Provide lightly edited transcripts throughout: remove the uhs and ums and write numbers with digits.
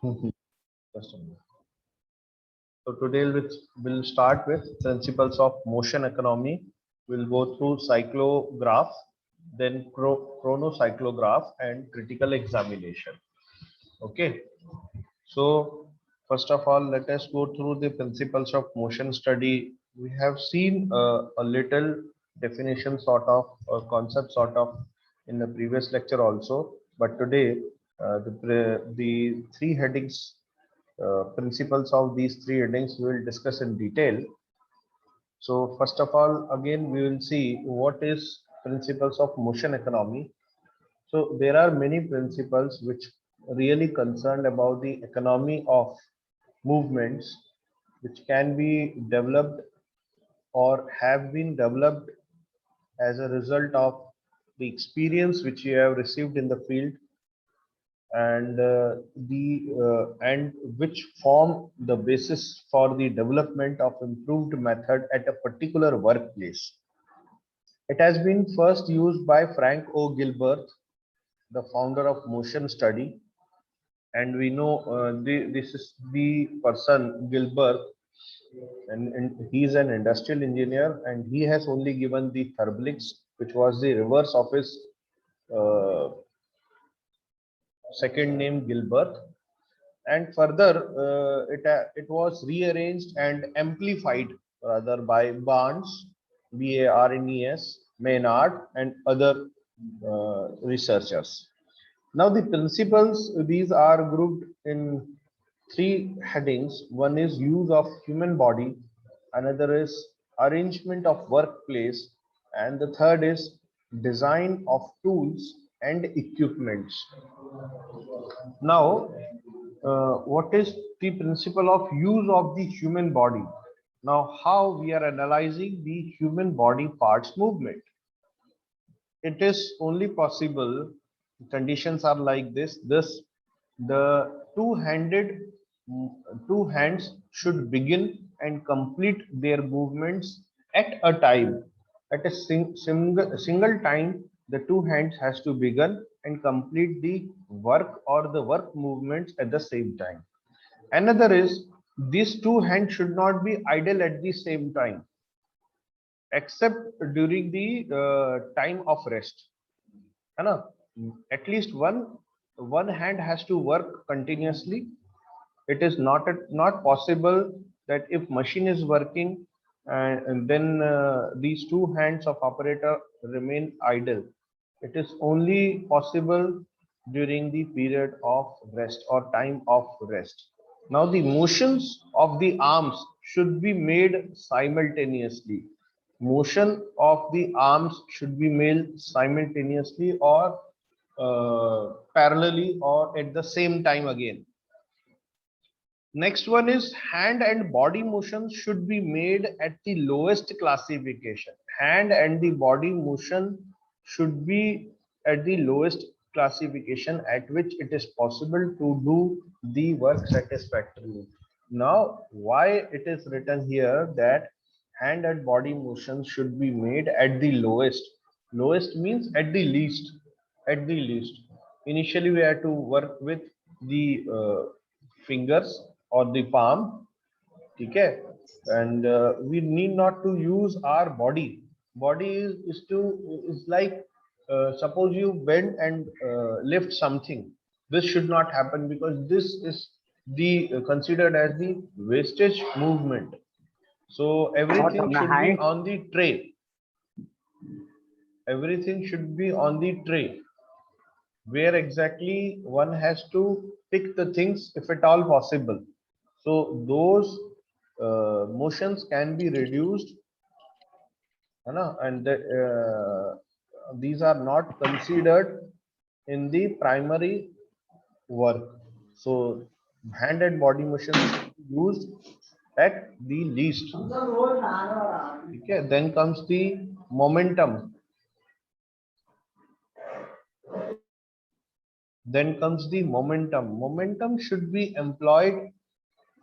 Mhm. Just a minute. So today we'll start with principles of motion economy. We'll go through cyclograph, then chronocyclograph and critical examination. Okay. So first of all, let us go through the principles of motion study. We have seen a little definition sort of concept sort of in the previous lecture also, but today the three headings principles of these three headings we will discuss in detail. So first of all, again we will see what is principles of motion economy. So there are many principles which really concerned about the economy of movements which can be developed or have been developed as a result of the experience which you have received in the field and and which form the basis for the development of improved method at a particular workplace. It has been first used by Frank O. Gilbert, the founder of motion study, and we know this is the person Gilbert, and he's an industrial engineer, and he has only given the thermalics, which was the reverse of his uh, second name Gilbert, and further it was rearranged and amplified rather by Barnes, Barnes, Maynard, and other researchers. Now the principles, these are grouped in three headings. One is use of human body, another is arrangement of workplace, and the third is design of tools and equipments. Now, what is the principle of use of the human body? Now, how we are analyzing the human body parts movement? It is only possible, conditions are like this, the two hands should begin and complete their movements at a time. At a single time, the two hands has to begin and complete the work or the work movements at the same time. Another is these two hands should not be idle at the same time except during the time of rest. है ना? At least one hand has to work continuously. It is not possible that if machine is working and then these two hands of operator remain idle. It is only possible during the period of rest or time of rest. Now the motions of the arms should be made simultaneously. Motion of the arms should be made simultaneously or parallelly or at the same time again. Next one is hand and body motion should be made at the lowest classification. Hand and the body motion should be at the lowest classification at which it is possible to do the work satisfactorily. Now, why it is written here that hand and body motion should be made at the lowest? Lowest means at the least. At the least. Initially, we have to work with the fingers or the palm, okay, and we need not to use our body. Body is like suppose you bend and lift something. This should not happen because this is the considered as the wastage movement. So What everything on the should be hand? on the tray. Everything should be on the tray where exactly one has to pick the things if at all possible. So those motions can be reduced, and these are not considered in the primary work. So hand and body motions used at the least. Okay, then comes the momentum. Then comes the momentum. Momentum should be employed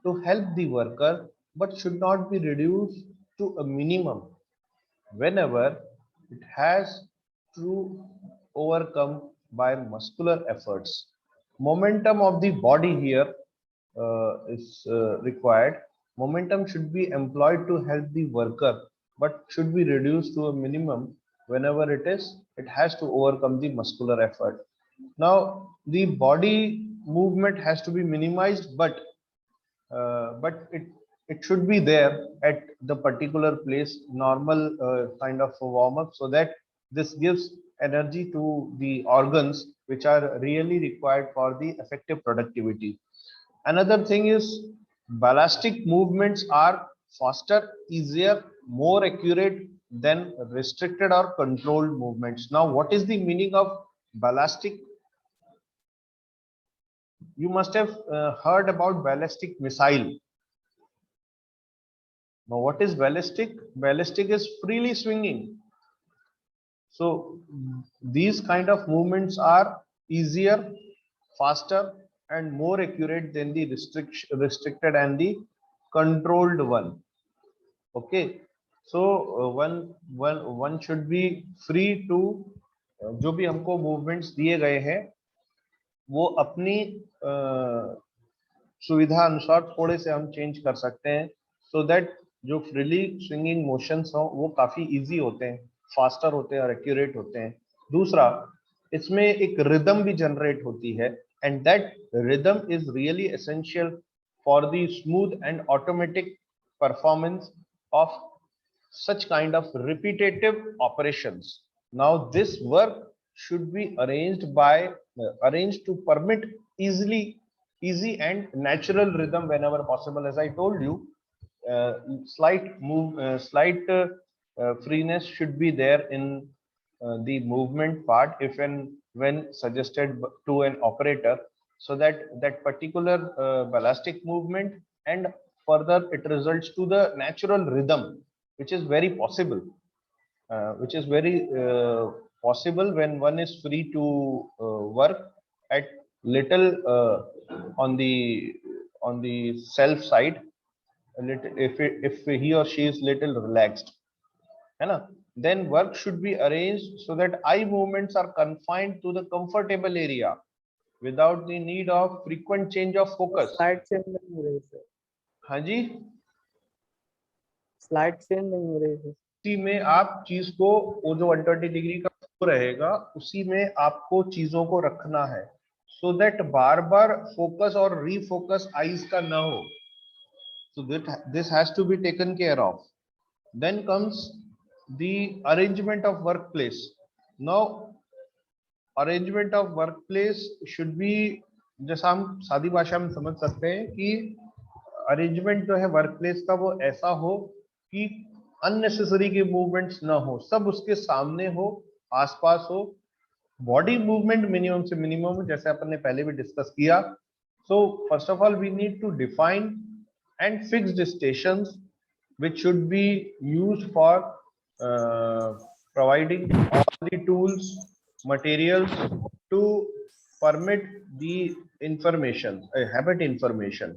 to help the worker but should not be reduced to a minimum whenever it has to overcome by muscular efforts. Momentum of the body here. required. Momentum should be employed to help the worker, but should be reduced to a minimum whenever it has to overcome the muscular effort. Now, the body movement has to be minimized, but it should be there at the particular place, normal kind of a warm up, so that this gives energy to the organs which are really required for the effective productivity. Another thing is ballistic movements are faster, easier, more accurate than restricted or controlled movements. Now, what is the meaning of ballistic? You must have heard about ballistic missile. Now, what is ballistic? Ballistic is freely swinging. So these kind of movements are easier, faster, and more accurate than the restricted and the controlled one. Okay. So one should be free to जो भी हमको movements दिए गए हैं वो अपनी सुविधा अनुसार थोड़े से हम चेंज कर सकते हैं, सो दैट जो फ्रीली स्विंगिंग मोशंस हो वो काफी इजी होते हैं, फास्टर होते हैं और एक्यूरेट होते हैं. दूसरा, इसमें एक रिदम भी जनरेट होती है, and that rhythm is really essential for the smooth and automatic performance of such kind of repetitive operations. Now this work should be arranged to permit easy and natural rhythm whenever possible. As I told you, slight freeness should be there in the movement part if and when suggested to an operator, so that that particular ballistic movement and further it results to the natural rhythm, which is very possible, possible when one is free to work at little on the self side, if he or she is little relaxed, है ना? Then work should be arranged so that eye movements are confined to the comfortable area without the need of frequent change of focus. Slide change नहीं हो रही sir, हाँ जी, slide change नहीं हो रही है. उसी में आप चीज को, वो जो 120 डिग्री का रहेगा उसी में आपको चीजों को रखना है, so that bar bar focus और रीफोकस आईज का ना हो. So this has to be taken care of. Then comes the arrangement of workplace. Now arrangement of workplace should be, जैसा हम सादी भाषा में समझ सकते हैं कि अरेंजमेंट जो है वर्कप्लेस का वो ऐसा हो कि अननेसेसरी के मूवमेंट्स ना हो, सब उसके सामने हो, आसपास हो, बॉडी मूवमेंट मिनिमम से मिनिमम, जैसे अपन ने पहले भी डिस्कस किया. So first of all we need to define and fixed stations which should be used for providing all the tools, materials to permit the information, habit information.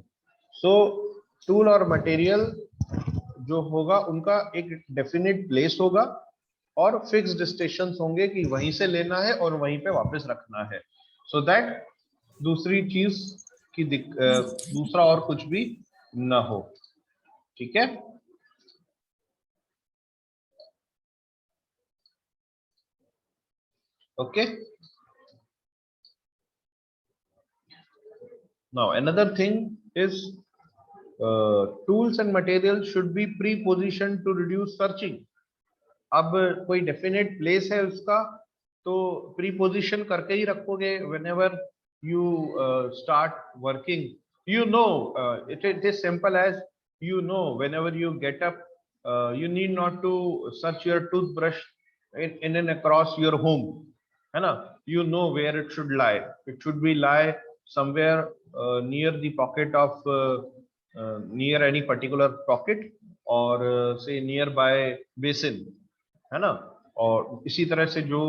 So tool और material जो होगा उनका एक definite place होगा और fixed stations होंगे कि वहीं से लेना है और वहीं पे वापस रखना है, so that दूसरी चीज की दूसरा और कुछ भी ना हो. ठीक है. Okay. Now another thing is tools and materials should be pre-positioned to reduce searching. अब कोई definite place है उसका तो pre-position करके ही रखोगे whenever you start working. You know, it is simple as, you know, whenever you get up, you need not to search your toothbrush in and across your home, है ना? You know where it should lie. It should be lie somewhere near the pocket of near any particular pocket or say nearby basin, है ना? और इसी तरह से जो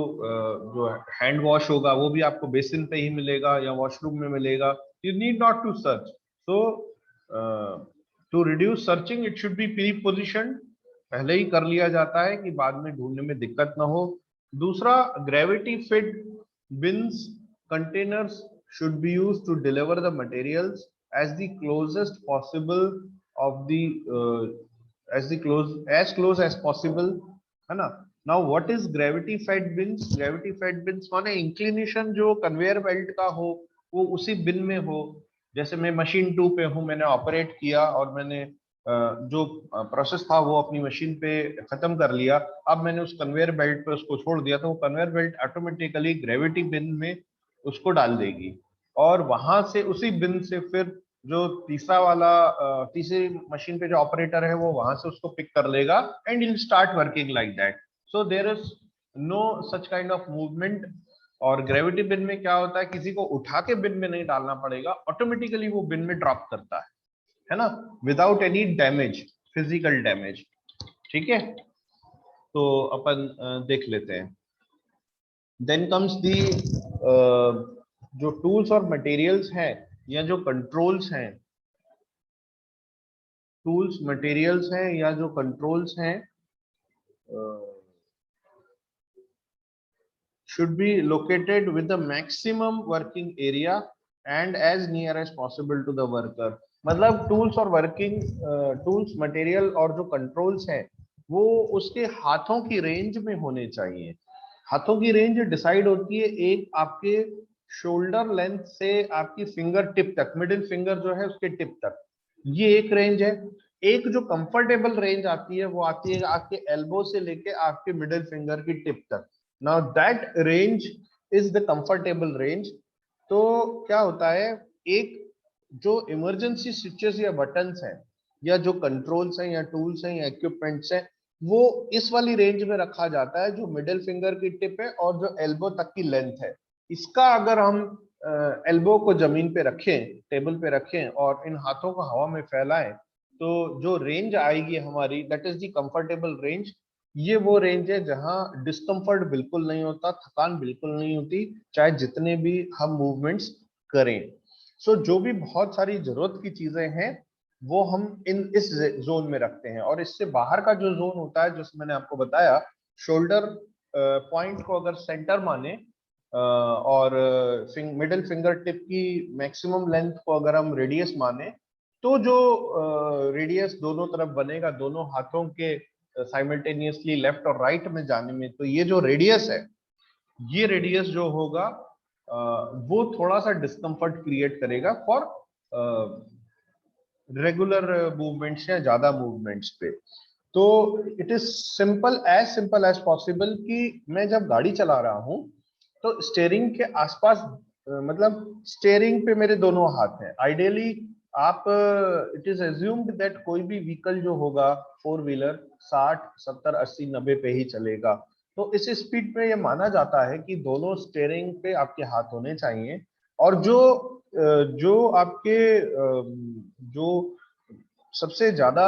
hand wash होगा वो भी आपको बेसिन पे ही मिलेगा या वॉशरूम में मिलेगा. You need not to search. So to reduce searching, it should be pre-positioned. पहले ही कर लिया जाता है कि बाद में ढूंढने में दिक्कत ना हो. दूसरा, gravity fed bins, containers should be used to deliver the materials as the closest possible of the as close as possible, है ना. Now what is gravity fed bins? Gravity fed bins माने inclination जो conveyor belt का हो वो उसी बिन में हो. जैसे मैं मशीन 2 पे हूँ, मैंने ऑपरेट किया और मैंने जो प्रोसेस था वो अपनी मशीन पे खत्म कर लिया. अब मैंने उस कन्वेयर बेल्ट पे उसको छोड़ दिया, तो वो conveyor belt automatically gravity bin में उसको डाल देगी और वहां से उसी बिन से फिर जो तीसरा वाला तीसरी मशीन पे जो ऑपरेटर है वो वहां से उसको पिक कर लेगा and will start working like that. So there is no such kind of movement. और ग्रेविटी बिन में क्या होता है, किसी को उठा के बिन में नहीं डालना पड़ेगा, ऑटोमेटिकली वो बिन में ड्रॉप करता है ना, without any damage, physical damage. ठीक है, तो अपन देख लेते हैं. देन कम्स दी जो टूल्स और मटेरियल्स हैं या जो कंट्रोल्स हैं, टूल्स मटेरियल्स हैं या जो कंट्रोल्स हैं, should be located with the maximum working area and as near as possible to the worker. मतलब टूल्स और वर्किंग टूल्स मटेरियल और जो कंट्रोल्स हैं वो उसके हाथों की रेंज में होने चाहिए. हाथों की रेंज डिसाइड होती है एक आपके शोल्डर लेंथ से आपकी फिंगर टिप तक, मिडिल फिंगर जो है उसके टिप तक, ये एक रेंज है. एक जो कंफर्टेबल रेंज आती है वो आती है आपके एल्बो से लेके आपके मिडिल फिंगर की टिप तक. Now that range is the comfortable range. तो क्या होता है, एक जो इमरजेंसी स्विचेस या बटन्स हैं या जो कंट्रोल्स हैं या टूल्स हैं या इक्विपमेंट्स हैं वो इस वाली रेंज में रखा जाता है जो मिडिल फिंगर की टिप है और जो एल्बो तक की लेंथ है. इसका अगर हम एल्बो को जमीन पे रखें, टेबल पे रखें और इन हाथों को हवा में फैलाएं तो जो रेंज आएगी हमारी, that is the comfortable range. ये वो रेंज है जहां डिस्कम्फर्ट बिल्कुल नहीं होता, थकान बिल्कुल नहीं होती, चाहे जितने भी हम मूवमेंट्स करें. सो जो भी बहुत सारी जरूरत की चीजें हैं वो हम इस जोन में रखते हैं. और इससे बाहर का जो जोन होता है, जैसे मैंने आपको बताया, शोल्डर पॉइंट को अगर सेंटर माने और मिडिल फिंगर टिप की मैक्सिमम लेंथ को अगर हम रेडियस माने, तो जो रेडियस दोनों तरफ बनेगा दोनों हाथों के साइमल्टेनियसली लेफ्ट और राइट में जाने में, तो ये जो रेडियस है, ये रेडियस जो होगा वो थोड़ा सा डिस्कम्फर्ट क्रिएट करेगा फॉर रेगुलर मूवमेंट्स या ज्यादा मूवमेंट्स पे. तो it is simple as possible कि मैं जब गाड़ी चला रहा हूं तो स्टीयरिंग के आसपास मतलब स्टीयरिंग पे मेरे दोनों हाथ हैं. आइडियली आप इट इज एज्यूम्ड दैट कोई भी व्हीकल जो होगा 4 व्हीलर 60 70 80 90 पे ही चलेगा. तो इस स्पीड पे ये माना जाता है कि दोनों स्टीयरिंग पे आपके हाथ होने चाहिए. और जो आपके जो सबसे ज्यादा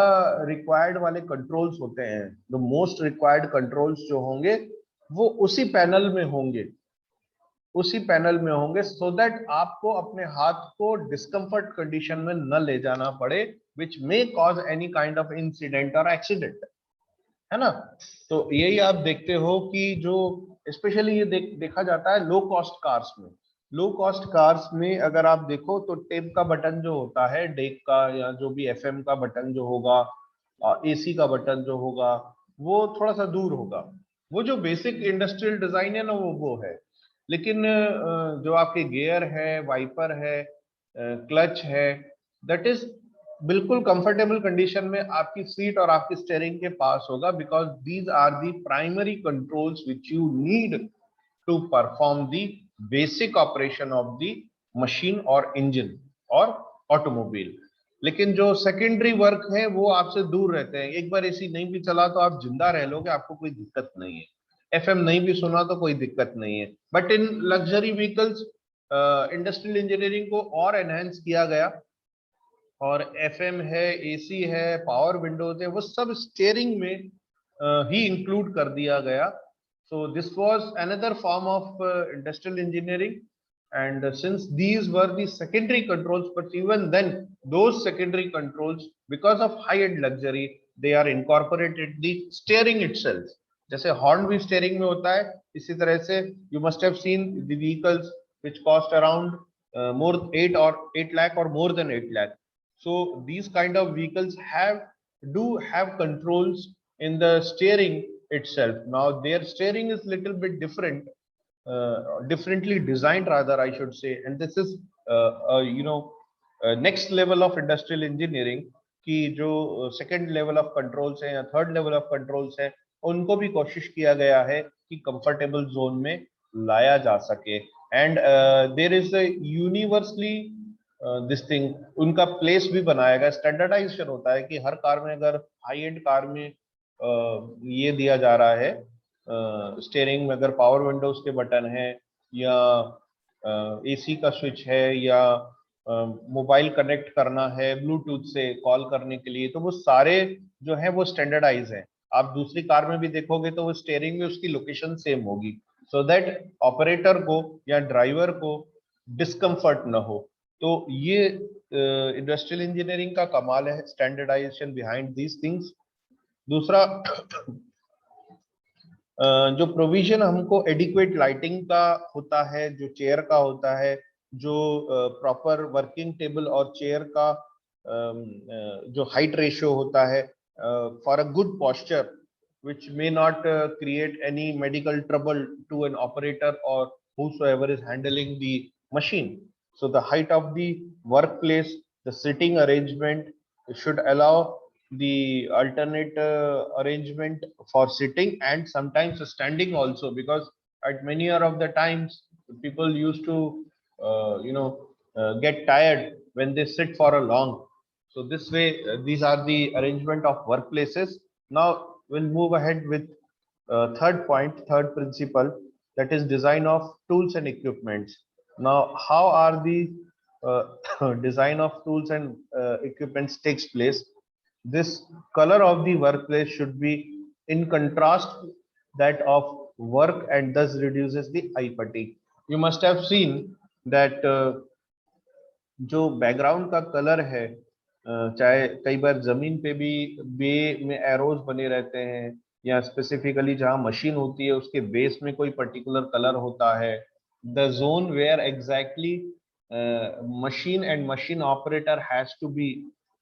रिक्वायर्ड वाले कंट्रोल्स होते हैं, द मोस्ट रिक्वायर्ड कंट्रोल्स जो होंगे वो उसी पैनल में होंगे, सो दैट आपको अपने हाथ को डिस्कम्फर्ट कंडीशन में न ले जाना पड़े, which may cause any kind of incident और एक्सीडेंट, है ना. तो यही आप देखते हो कि जो स्पेशली ये देखा जाता है लो कॉस्ट कार्स में. लो कॉस्ट कार्स में अगर आप देखो तो टेप का बटन जो होता है, डेक का या जो भी एफएम का बटन जो होगा, एसी का बटन जो होगा, वो थोड़ा सा दूर होगा. वो जो बेसिक इंडस्ट्रियल डिजाइन है ना वो है. लेकिन जो आपके गियर है, वाइपर है, क्लच है, दैट इज बिल्कुल कंफर्टेबल कंडीशन में आपकी सीट और आपकी स्टीयरिंग के पास होगा, because these are the primary controls which you need to perform the basic operation of the machine और इंजन और ऑटोमोबाइल. लेकिन जो सेकेंडरी वर्क है वो आपसे दूर रहते हैं. एक बार एसी नहीं भी चला तो आप जिंदा रह लोगे, आपको कोई दिक्कत नहीं है. एफएम नहीं भी सुना तो कोई दिक्कत नहीं है. But in luxury vehicles industrial engineering को और एनहेंस किया गया और एफएम है, एसी है, पावर विंडोज है, वो सब स्टीयरिंग में ही इंक्लूड कर दिया गया. So this was another form of industrial engineering, and since these were the secondary controls, but even then those secondary controls, because of high-end luxury, they are incorporated the steering itself. जैसे horn भी steering में होता है, इसी तरह से you must have seen the vehicles which cost around more 8 lakh or more than 8 lakh. So these kind of vehicles do have controls in the steering itself. Now their steering is little bit different, differently designed rather, I should say, and this is next level of industrial engineering कि जो second level of controls हैं या third level of controls हैं उनको भी कोशिश किया गया है कि कंफर्टेबल जोन में लाया जा सके. And there is universally this thing, उनका प्लेस भी बनाया गया, स्टैंडर्डाइजेशन होता है कि हर कार में, अगर हाई एंड कार में ये दिया जा रहा है, स्टीयरिंग में अगर पावर विंडोज के बटन है या एसी का स्विच है या मोबाइल कनेक्ट करना है ब्लूटूथ से कॉल करने के लिए, तो वो सारे जो है वो स्टैंडर्डाइज है. आप दूसरी कार में भी देखोगे तो वो स्टीयरिंग में उसकी लोकेशन सेम होगी, सो दैट ऑपरेटर को या ड्राइवर को डिस्कम्फर्ट ना हो. तो ये इंडस्ट्रियल इंजीनियरिंग का कमाल है, स्टैंडर्डाइजेशन बिहाइंड दीज थिंग्स. दूसरा जो प्रोविजन हमको एडिक्वेट लाइटिंग का होता है, जो चेयर का होता है, जो प्रॉपर वर्किंग टेबल और चेयर का जो हाइट रेशियो होता है for a good posture which may not create any medical trouble to an operator or whosoever is handling the machine. So the height of the workplace, the sitting arrangement should allow the alternate arrangement for sitting and sometimes standing also, because at many of the times people used to get tired when they sit for a long. So this way these are the arrangement of workplaces. Now we'll move ahead with third principle, that is design of tools and equipments. Now how are the design of tools and equipments takes place? This color of the workplace should be in contrast that of work and thus reduces the eye fatigue. You must have seen that जो background का colour है, चाहे कई बार जमीन पे भी बे में arrows बने रहते हैं या स्पेसिफिकली जहां मशीन होती है उसके बेस में कोई पर्टिकुलर कलर होता है, the zone where exactly machine and machine operator has to be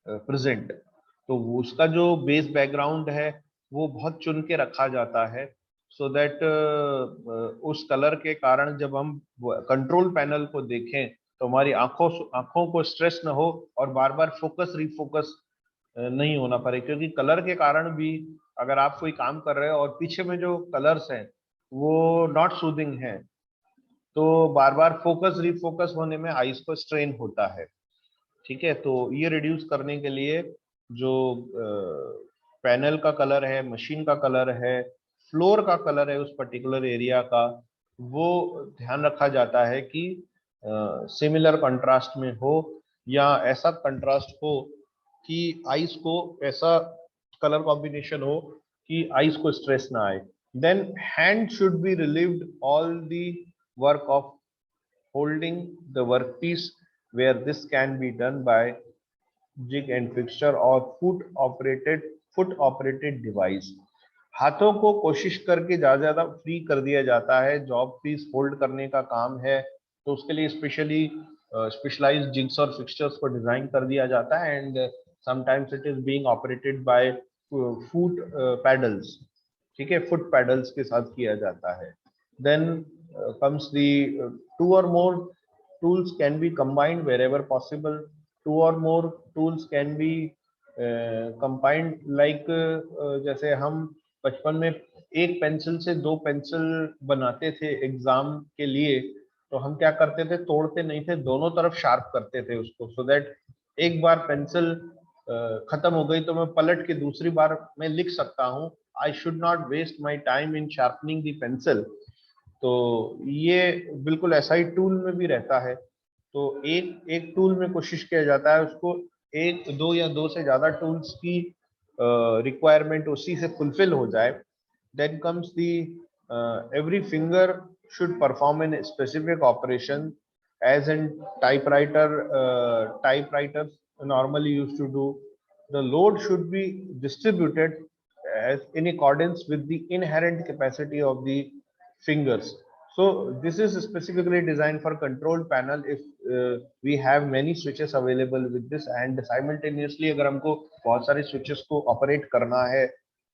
present, तो उसका जो बेस बैकग्राउंड है वो बहुत चुन के रखा जाता है, सो दैट उस कलर के कारण जब हम कंट्रोल पैनल को देखें तो हमारी आंखों को स्ट्रेस न हो और बार बार फोकस रिफोकस नहीं होना पड़े, क्योंकि कलर के कारण भी अगर आप कोई काम कर रहे हो और पीछे में जो कलर्स हैं वो नॉट सूदिंग हैं तो बार बार फोकस रिफोकस होने में आईज को स्ट्रेन होता है. ठीक है, तो ये रिड्यूस करने के लिए जो पैनल का कलर है, मशीन का कलर है, फ्लोर का कलर है उस पर्टिकुलर एरिया का, वो ध्यान रखा जाता है कि सिमिलर कंट्रास्ट में हो या ऐसा कंट्रास्ट हो कि आईज को ऐसा कलर कॉम्बिनेशन हो कि आईज को स्ट्रेस ना आए. Then hand should be relieved all the work of holding the workpiece, where this can be done by jig and fixture or foot operated device. हाथों को कोशिश करके ज्यादा फ्री कर दिया जाता है, जॉब पीस होल्ड करने का काम है तो उसके लिए स्पेशली स्पेशलाइज्ड जिग्स और फिक्सचर्स को डिजाइन कर दिया जाता है, and sometimes it is being operated by foot pedals. ठीक है, फुट पैडल्स के साथ किया जाता है. Then comes the two or more tools can be combined wherever possible. Two or more tools can be combined like जैसे हम बचपन में एक पेंसिल से दो पेंसिल बनाते थे एग्जाम के लिए, तो हम क्या करते थे, तोड़ते नहीं थे, दोनों तरफ शार्प करते थे उसको, सो दैट एक बार पेंसिल खत्म हो गई तो मैं पलट के दूसरी बार मैं लिख सकता हूँ. I should not waste my time in sharpening the pencil. तो ये बिल्कुल ऐसा ही टूल में भी रहता है. तो एक टूल में कोशिश किया जाता है उसको एक दो या दो से ज्यादा टूल्स की रिक्वायरमेंट उसी से फुलफिल हो जाए. Then comes the every finger should perform in specific operation as in typewriter normally used to do. The load should be distributed as in accordance with the inherent capacity of the fingers. So this is specifically designed for control panel if we have many switches available with this, and simultaneously अगर हमको बहुत सारे switches को operate करना है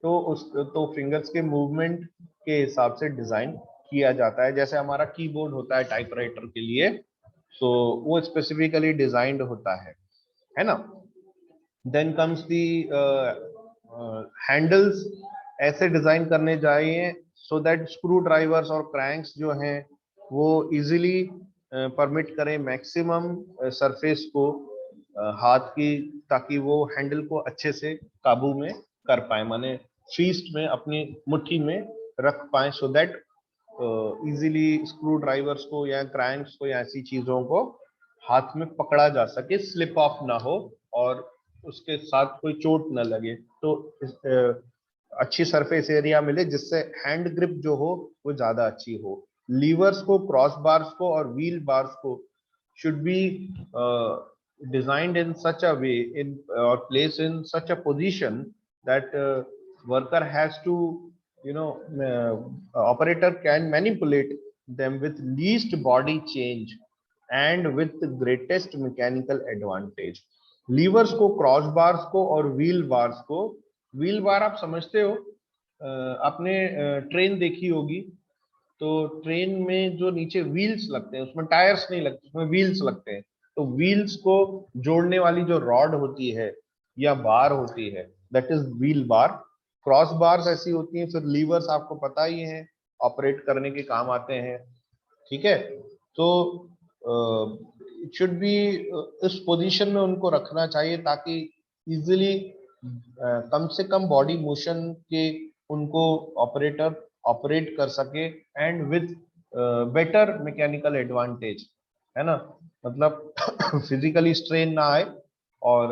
तो fingers के movement के हिसाब से डिजाइन किया जाता है। जैसे हमारा कीबोर्ड होता है टाइपराइटर के लिए, तो वो स्पेसिफिकली डिजाइंड होता है ना। देन कम्स दी हैंडल्स, ऐसे डिजाइन करने चाहिए सो दैट स्क्रू ड्राइवर्स और क्रैंक्स जो हैं वो इजीली परमिट करें मैक्सिमम सरफेस को हाथ की, ताकि वो हैंडल को अच्छे से काबू में कर पाए, माने फीस्ट में अपनी मुट्ठी में रख पाए, so that easily screw drivers को या क्रैंक्स को या ऐसी चीजों को हाथ में पकड़ा जा सके, स्लिप ऑफ ना हो और उसके साथ कोई चोट न लगे, तो अच्छी सरफेस एरिया मिले जिससे हैंड ग्रिप जो हो वो ज्यादा अच्छी हो। लीवर्स को, क्रॉस बार्स को और व्हील बार्स को should be designed in such a way in or placed in such a position that worker has to, operator can manipulate them with least body change and with the greatest mechanical advantage. Levers को, cross bars को और wheel bars को, wheel बार आप समझते हो, आपने train देखी होगी तो ट्रेन में जो नीचे व्हील्स लगते हैं उसमें टायर्स नहीं लगते, उसमें व्हील्स लगते हैं, तो व्हील्स को जोड़ने वाली जो रॉड होती है या बार होती है that is wheel bar. Cross bars ऐसी होती हैं, फिर लीवर्स आपको पता ही है ऑपरेट करने के काम आते हैं, ठीक है। तो इट शुड बी इस पोजीशन में उनको रखना चाहिए ताकि इजीली कम से कम बॉडी मोशन के उनको ऑपरेटर ऑपरेट कर सके and with better mechanical advantage, है ना। मतलब फिजिकली स्ट्रेन ना आए और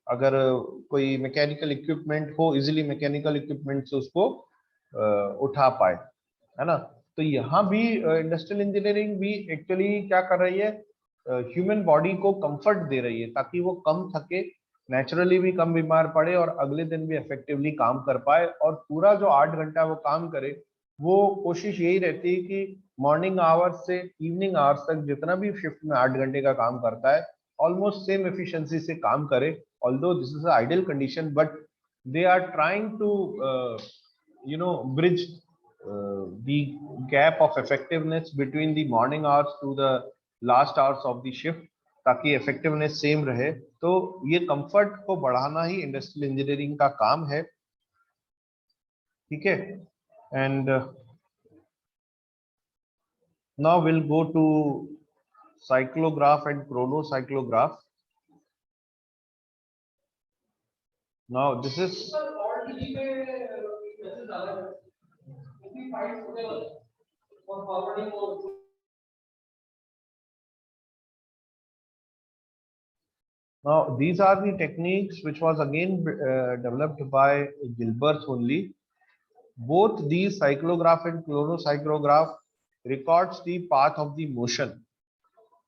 अगर कोई मैकेनिकल इक्विपमेंट हो इजीली मैकेनिकल इक्विपमेंट से उसको उठा पाए, है ना। तो यहाँ भी इंडस्ट्रियल इंजीनियरिंग भी एक्चुअली क्या कर रही है, ह्यूमन बॉडी को कंफर्ट दे रही है ताकि वो कम थके, नेचुरली भी कम बीमार पड़े और अगले दिन भी इफेक्टिवली काम कर पाए, और पूरा जो 8 घंटा वो काम करे वो कोशिश यही रहती है कि मॉर्निंग आवर्स से इवनिंग आवर्स तक जितना भी शिफ्ट में 8 घंटे का काम करता है ऑलमोस्ट सेम एफिशिएंसी से काम करे। Although this is ideal condition but they are trying to bridge the gap of effectiveness between the morning hours to the last hours of the shift ताकि इफेक्टिवनेस सेम रहे। तो ये comfort को बढ़ाना ही industrial engineering का काम है, ठीक है। And now will go to cyclograph and chronocyclograph. Now this is Now, these are the techniques which was again developed by Gilbert only. Both these cyclograph and chronocyclograph records the path of the motion.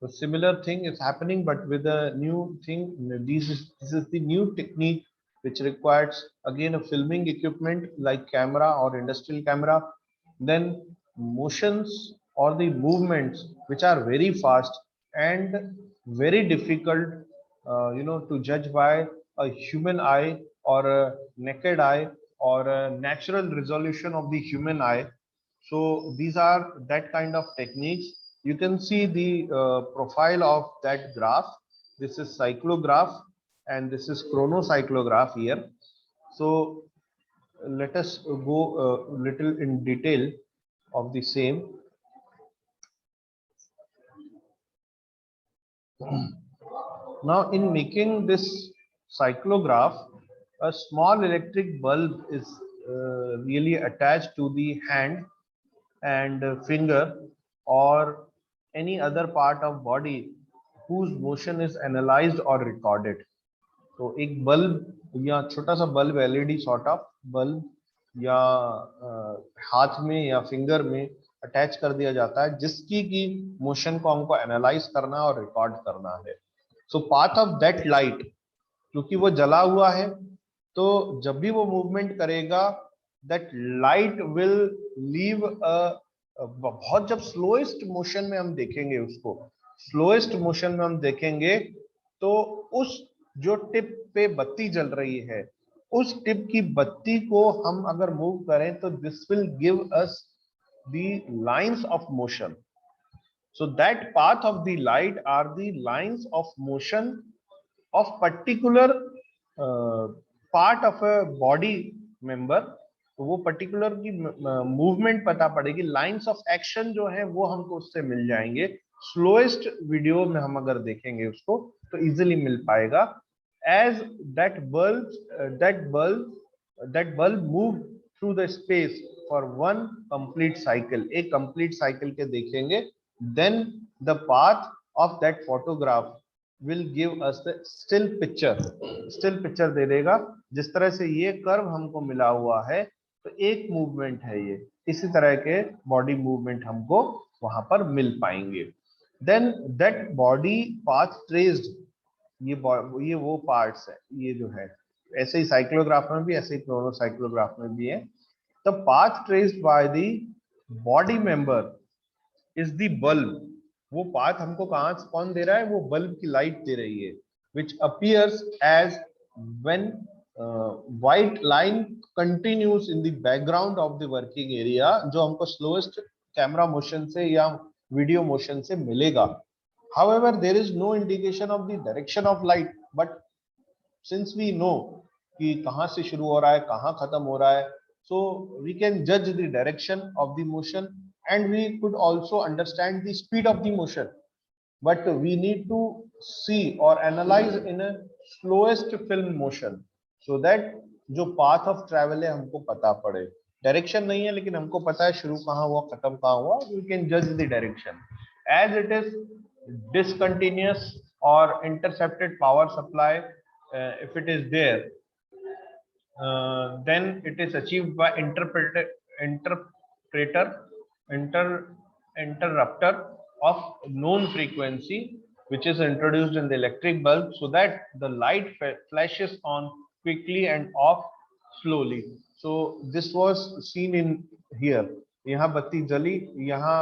A similar thing is happening, but with a new thing. This is the new technique which requires again a filming equipment like camera or industrial camera. Then motions or the movements which are very fast and very difficult, to judge by a human eye or a naked eye or a natural resolution of the human eye. So these are that kind of techniques. You can see the profile of that graph. This is cyclograph and this is chronocyclograph here. So let us go a little in detail of the same. Now in making this cyclograph, a small electric bulb is really attached to the hand and finger or any other part of body whose motion is analyzed or recorded. तो एक bulb या छोटा सा bulb LED sort of bulb या हाथ में या finger में अटैच कर दिया जाता है जिसकी की मोशन को हमको एनालाइज करना और रिकॉर्ड करना है। सो पाथ ऑफ दैट लाइट, क्योंकि वो जला हुआ है तो जब भी वो मूवमेंट करेगा that light will leave a बहुत जब स्लोएस्ट मोशन में हम देखेंगे उसको, स्लोएस्ट मोशन में हम देखेंगे तो उस जो टिप पे बत्ती जल रही है, उस टिप की बत्ती को हम अगर मूव करें तो this will give us the lines of motion. So that path of the light are the lines of motion of particular part of a body member. तो वो पर्टिकुलर की मूवमेंट पता पड़ेगी, लाइंस ऑफ एक्शन जो है वो हमको उससे मिल जाएंगे. स्लोएस्ट वीडियो में हम अगर देखेंगे उसको तो इजीली मिल पाएगा. As that bulb moved through the space for one complete cycle, एक complete cycle के देखेंगे, then the path of that photograph will give us the still picture दे देगा. जिस तरह से ये कर्व हमको मिला हुआ है तो एक मूवमेंट है ये, इसी तरह के बॉडी मूवमेंट हमको वहां पर मिल पाएंगे. Then that body path traced, ये वो पार्ट्स है, ये जो है ऐसे ही साइक्लोग्राफ में भी, ऐसे ही क्रोनोसाइक्लोग्राफ में भी है. The path traced by the body member is the bulb. वो पाथ हमको कौन दे रहा है? वो बल्ब की लाइट दे रही है. which appears as when white line continues in the background of the working area, जो हमको slowest कैमरा मोशन से या वीडियो मोशन से मिलेगा. however there is no indication of the direction of light, but since we know कि कहाँ से शुरू हो रहा है, कहाँ खत्म हो रहा है, so we can judge the direction of the motion and we could also understand the speed of the motion, but we need to see or analyze in a slowest film motion so that जो path of travel है हमको पता पड़े. Direction नहीं है लेकिन हमको पता है शुरू कहाँ हुआ, खत्म कहाँ हुआ. we can judge the direction. as it is discontinuous or intercepted power supply, if it is there, then it is achieved by interrupter of known frequency, which is introduced in the electric bulb so that the light flashes on quickly and off slowly. So this was seen in here. यहाँ बत्ती जली, यहाँ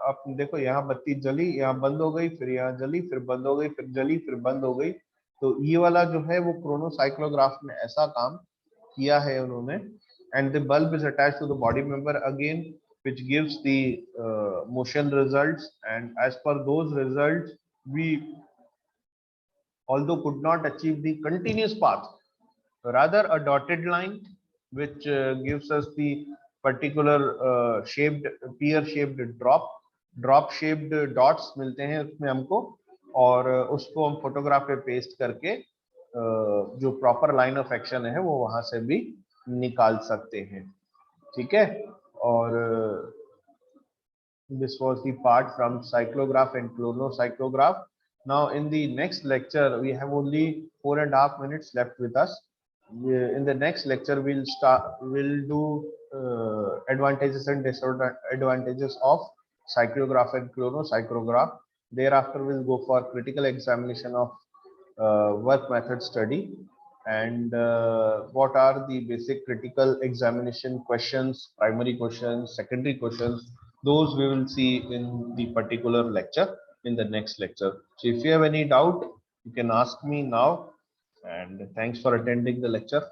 आप देखो, यहाँ बत्ती जली, यहाँ बंद हो गई, फिर यहाँ जली, फिर बंद हो गई, फिर जली, फिर बंद हो गई. तो ये वाला जो है वो क्रोनोसाइक्लोग्राफ में ऐसा काम किया है उन्होंने. and the bulb is attached to the body member again, which gives the motion results, and as per those results we although could not achieve the continuous path, rather a dotted line which gives us the particular shaped pear shaped drop shaped dots मिलते हैं उसमें हमको, और उसको हम photograph पे paste करके जो प्रॉपर लाइन ऑफ एक्शन है वो वहां से भी निकाल सकते हैं. ठीक है. और this was the part from cyclograph and chronocyclograph. Now in the next lecture we have only 4.5 minutes left with us. In the next lecture we'll do advantages and disadvantages of cyclograph and chronocyclograph. Thereafter we'll go for critical examination of work method study, and what are the basic critical examination questions, primary questions, secondary questions. Those we will see in the particular lecture, in the next lecture. So if you have any doubt, you can ask me now, and thanks for attending the lecture.